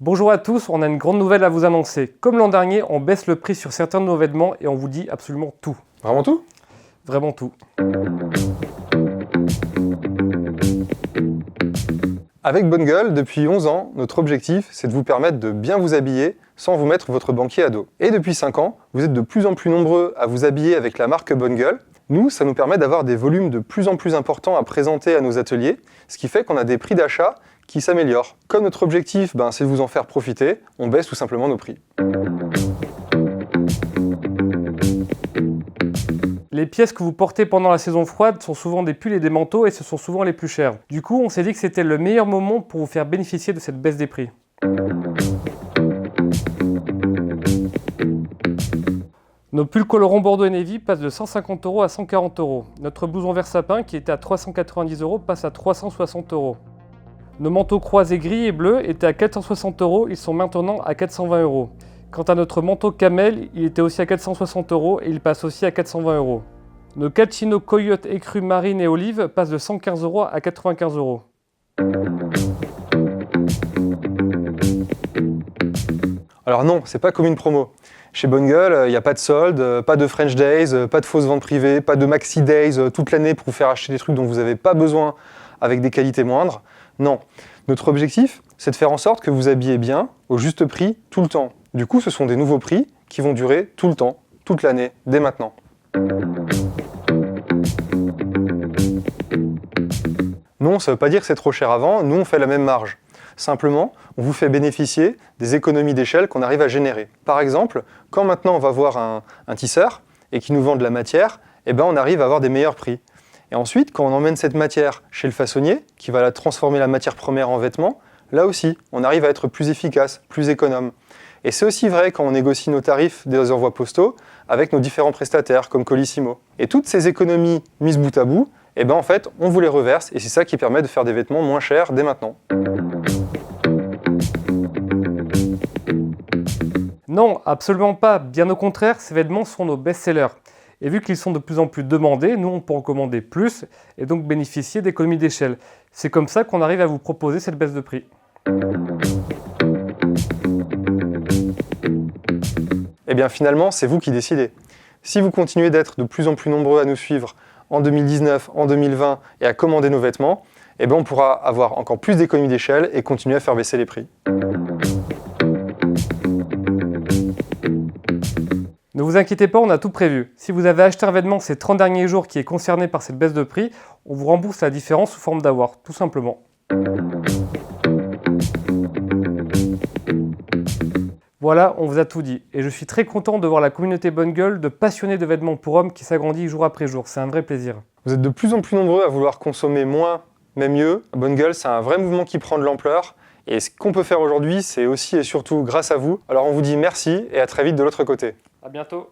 Bonjour à tous, on a une grande nouvelle à vous annoncer. Comme l'an dernier, on baisse le prix sur certains de nos vêtements et on vous dit absolument tout. Vraiment tout? Vraiment tout. Avec Bonne Gueule, depuis 11 ans, notre objectif, c'est de vous permettre de bien vous habiller sans vous mettre votre banquier à dos. Et depuis 5 ans, vous êtes de plus en plus nombreux à vous habiller avec la marque Bonne Gueule. Nous, ça nous permet d'avoir des volumes de plus en plus importants à présenter à nos ateliers, ce qui fait qu'on a des prix d'achat qui s'améliorent. Comme notre objectif, c'est de vous en faire profiter, on baisse tout simplement nos prix. Les pièces que vous portez pendant la saison froide sont souvent des pulls et des manteaux et ce sont souvent les plus chers. Du coup, on s'est dit que c'était le meilleur moment pour vous faire bénéficier de cette baisse des prix. Nos pulls colorants Bordeaux et Navy passent de 150 € à 140 €. Notre blouson vert sapin, qui était à 390 €, passe à 360 €. Nos manteaux croisés gris et bleus étaient à 460 €, ils sont maintenant à 420 €. Quant à notre manteau camel, il était aussi à 460 € et il passe aussi à 420 €. Nos 4 chinos coyote écrue marine et olive passent de 115 € à 95 €. Alors non, c'est pas comme une promo. Chez Bonne Gueule, il n'y a pas de solde, pas de French Days, pas de fausses ventes privées, pas de Maxi Days toute l'année pour vous faire acheter des trucs dont vous n'avez pas besoin avec des qualités moindres. Non, notre objectif, c'est de faire en sorte que vous habillez bien, au juste prix, tout le temps. Du coup, ce sont des nouveaux prix qui vont durer tout le temps, toute l'année, dès maintenant. Non, ça ne veut pas dire que c'est trop cher avant, nous on fait la même marge. Simplement, on vous fait bénéficier des économies d'échelle qu'on arrive à générer. Par exemple, quand maintenant on va voir un tisseur et qu'il nous vend de la matière, on arrive à avoir des meilleurs prix. Et ensuite, quand on emmène cette matière chez le façonnier, qui va la transformer la matière première en vêtements, là aussi, on arrive à être plus efficace, plus économe. Et c'est aussi vrai quand on négocie nos tarifs des envois postaux avec nos différents prestataires, comme Colissimo. Et toutes ces économies mises bout à bout, en fait, on vous les reverse, et c'est ça qui permet de faire des vêtements moins chers dès maintenant. Non, absolument pas. Bien au contraire, ces vêtements sont nos best-sellers. Et vu qu'ils sont de plus en plus demandés, nous on peut en commander plus et donc bénéficier d'économies d'échelle. C'est comme ça qu'on arrive à vous proposer cette baisse de prix. Finalement, c'est vous qui décidez. Si vous continuez d'être de plus en plus nombreux à nous suivre en 2019, en 2020 et à commander nos vêtements, on pourra avoir encore plus d'économies d'échelle et continuer à faire baisser les prix. Ne vous inquiétez pas, on a tout prévu. Si vous avez acheté un vêtement ces 30 derniers jours qui est concerné par cette baisse de prix, on vous rembourse la différence sous forme d'avoir, tout simplement. Voilà, on vous a tout dit. Et je suis très content de voir la communauté Bonne Gueule de passionnés de vêtements pour hommes qui s'agrandit jour après jour. C'est un vrai plaisir. Vous êtes de plus en plus nombreux à vouloir consommer moins, mais mieux. Bonne Gueule, c'est un vrai mouvement qui prend de l'ampleur. Et ce qu'on peut faire aujourd'hui, c'est aussi et surtout grâce à vous. Alors on vous dit merci et à très vite de l'autre côté. À bientôt.